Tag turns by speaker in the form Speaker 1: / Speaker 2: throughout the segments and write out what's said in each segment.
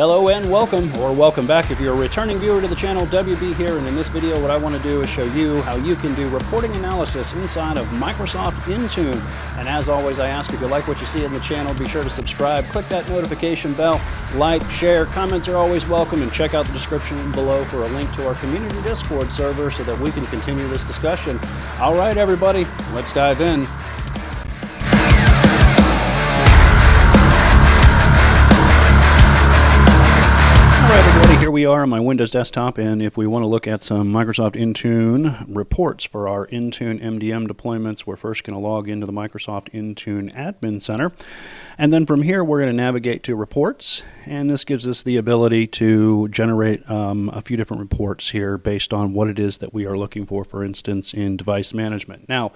Speaker 1: Hello and welcome, or welcome back if you're a returning viewer to the channel. WB here, and in this video what I want to do is show you how you can do reporting analysis inside of Microsoft Intune. And as always, I ask, if you like what you see in the channel, be sure to subscribe, click that notification bell, like, share, comments are always welcome, and check out the description below for a link to our community Discord server so that we can continue this discussion. All right, everybody, let's dive in. Here we are on my Windows desktop, and if we want to look at some Microsoft Intune reports for our Intune MDM deployments, we're first going to log into the Microsoft Intune Admin Center, and then from here we're going to navigate to reports, and this gives us the ability to generate a few different reports here based on what it is that we are looking for instance, in device management. Now,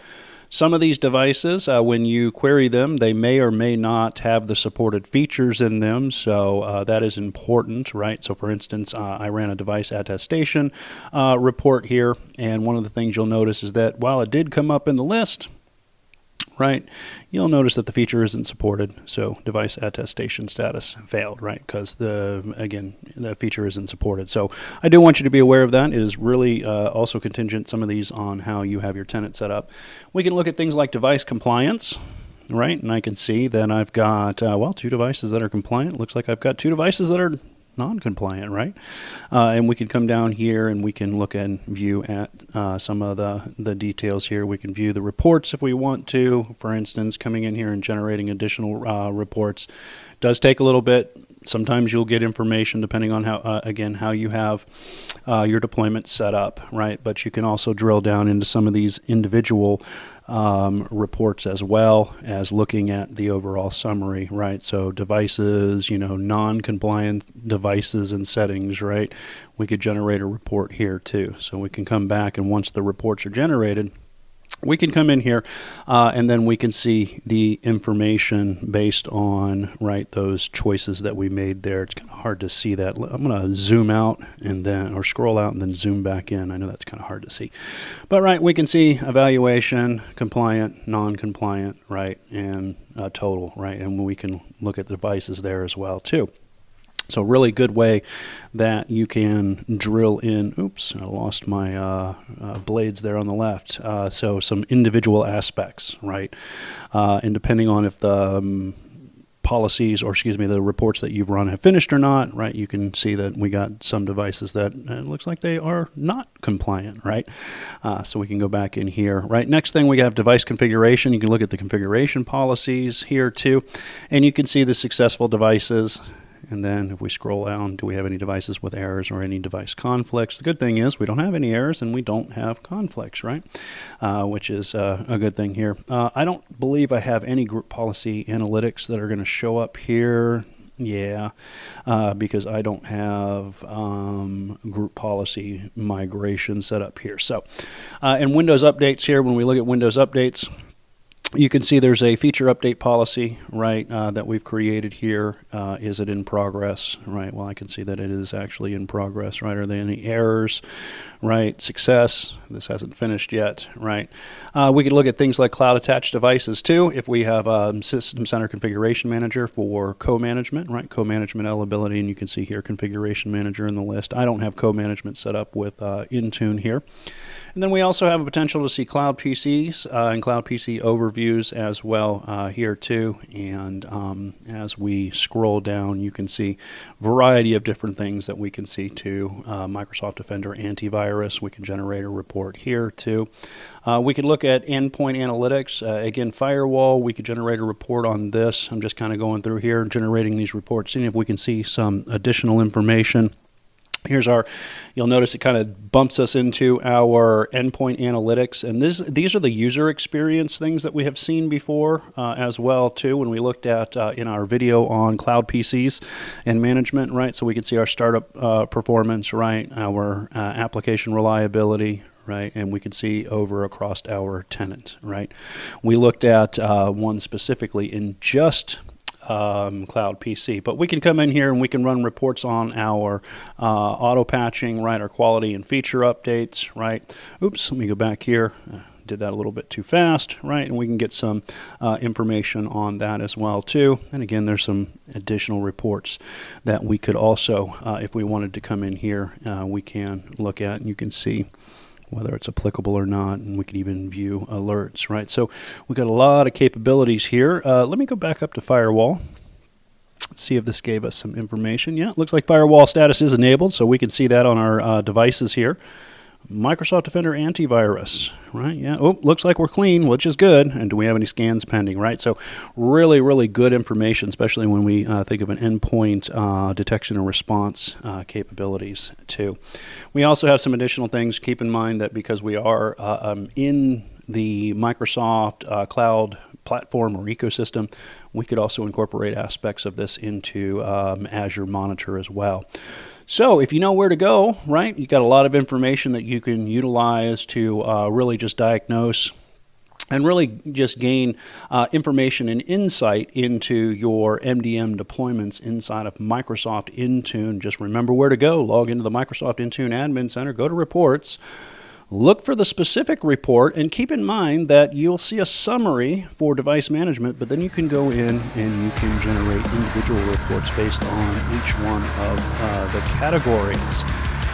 Speaker 1: some of these devices, when you query them, they may or may not have the supported features in them, so that is important, right? So for instance, I ran a device attestation report here, and one of the things you'll notice is that while it did come up in the list, right, you'll notice that the feature isn't supported, so device attestation status failed, right, because again, the feature isn't supported. So I do want you to be aware of that. It is really also contingent, some of these, on how you have your tenant set up. We can look at things like device compliance, right, and I can see that I've got, well, 2 devices that are compliant. Looks like I've got 2 devices that are non-compliant, right? And we can come down here and we can look and view at some of the details here. We can view the reports if we want to. For instance, coming in here and generating additional reports does take a little bit. Sometimes you'll get information depending on how, again, how you have your deployment set up, right? But you can also drill down into some of these individual reports as well as looking at the overall summary, right? So devices, you know, non-compliant devices and settings, right? We could generate a report here too. So we can come back, and once the reports are generated, we can come in here and then we can see the information based on, right, those choices that we made there. It's kind of hard to see that. I'm going to zoom out and then, or scroll out and then zoom back in. I know that's kind of hard to see. But, right, we can see evaluation, compliant, non-compliant, right, and total, right, and we can look at the devices there as well too. So really good way that you can drill in. Oops, I lost my blades there on the left. So some individual aspects, right? And depending on if the policies, or excuse me, the reports that you've run have finished or not, right? You can see that we got some devices that it looks like they are not compliant, right? So we can go back in here, right? Next thing, we have device configuration. You can look at the configuration policies here too, and you can see the successful devices. And then if we scroll down, do we have any devices with errors or any device conflicts? The good thing is we don't have any errors and we don't have conflicts, right? Which is a good thing here. I don't believe I have any group policy analytics that are going to show up here. Yeah, because I don't have group policy migration set up here. So in Windows updates here, when we look at Windows updates, you can see there's a feature update policy, right, that we've created here. Is it in progress, right? Well, I can see that it is actually in progress, right? Are there any errors, right? Success, this hasn't finished yet, right? We can look at things like cloud attached devices too. If we have a System Center Configuration Manager for co-management, right? Co-management eligibility, and you can see here Configuration Manager in the list. I don't have co-management set up with Intune here. And then we also have a potential to see cloud PCs and cloud PC overviews as well here too. And as we scroll down, you can see a variety of different things that we can see too. Microsoft Defender Antivirus, we can generate a report here too. We could look at endpoint analytics. Again, firewall, we could generate a report on this. I'm just kind of going through here, generating these reports, seeing if we can see some additional information. Here's our, you'll notice it kind of bumps us into our endpoint analytics, and these are the user experience things that we have seen before as well too, when we looked at in our video on cloud PCs and management, right? So we can see our startup performance, right? Our application reliability, right? And we can see over across our tenant, right? We looked at one specifically in just cloud PC, but we can come in here and we can run reports on our auto patching, right? Our quality and feature updates, right? Oops, let me go back here. did that a little bit too fast, right? And we can get some information on that as well too. And again, there's some additional reports that we could also, if we wanted to come in here, we can look at, and you can see whether it's applicable or not, and we could even view alerts, right? So we've got a lot of capabilities here. Let me go back up to firewall. Let's see if this gave us some information. Yeah, it looks like firewall status is enabled, so we can see that on our devices here. Microsoft Defender Antivirus, right? Yeah, oh, looks like we're clean, which is good. And do we have any scans pending, right? So really, really good information, especially when we think of an endpoint detection and response capabilities too. We also have some additional things. Keep in mind that because we are in the Microsoft cloud platform or ecosystem, we could also incorporate aspects of this into Azure Monitor as well. So if you know where to go, right, you've got a lot of information that you can utilize to really just diagnose and really just gain information and insight into your MDM deployments inside of Microsoft Intune. Just remember where to go. Log into the Microsoft Intune Admin Center, go to Reports, look for the specific report, and keep in mind that you'll see a summary for device management, but then you can go in and you can generate individual reports based on each one of the categories.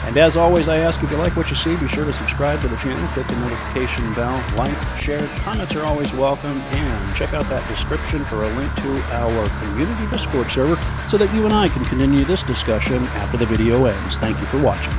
Speaker 1: And as always, I ask, if you like what you see, be sure to subscribe to the channel, click the notification bell, like, share, comments are always welcome, and check out that description for a link to our community Discord server so that you and I can continue this discussion after the video ends. Thank you for watching.